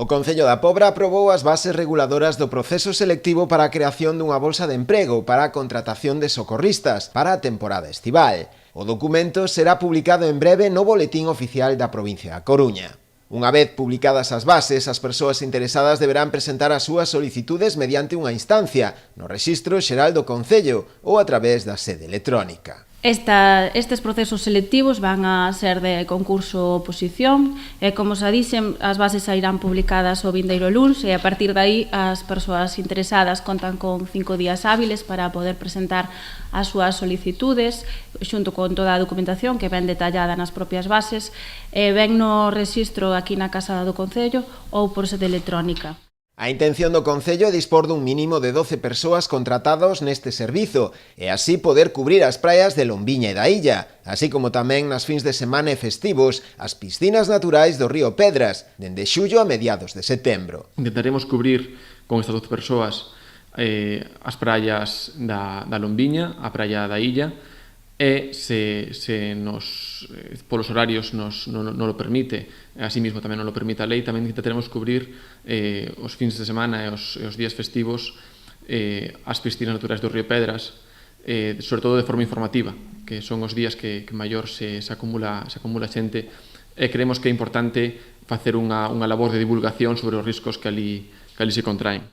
O Concello da Pobra aprobou as bases reguladoras do proceso selectivo para a creación dunha bolsa de emprego para a contratación de socorristas para a temporada estival. O documento será publicado en breve no Boletín Oficial da provincia da Coruña. Unha vez publicadas as bases, as persoas interesadas deberán presentar as súas solicitudes mediante unha instancia no Rexistro Xeral do Concello ou a través da sede electrónica. Estes procesos selectivos van a ser de concurso-oposición e, como xa dixen, as bases sairán publicadas o vindeiro luns e a partir de aí as persoas interesadas contan con 5 días hábiles para poder presentar as súas solicitudes xunto con toda a documentación que ven detallada nas propias bases e ven no rexistro aquí na Casa do Concello ou por sede electrónica. A intención do Concello é dispor dun mínimo de 12 persoas contratados neste servizo e así poder cubrir as praias de Lombiña e da Illa, así como tamén nas fins de semana e festivos as piscinas naturais do río Pedras, dende xullo a mediados de setembro. Intentaremos cubrir con estas 12 persoas as praias da Lombiña, a praia da Illa, e se polos horarios non lo permite, así mismo tamén non lo permite a lei, tamén intentaremos cubrir os fins de semana e os días festivos as piscinas naturais do río Pedras, sobre todo de forma informativa, que son os días que maior se acumula xente, e creemos que é importante facer unha labor de divulgación sobre os riscos que ali se contraen.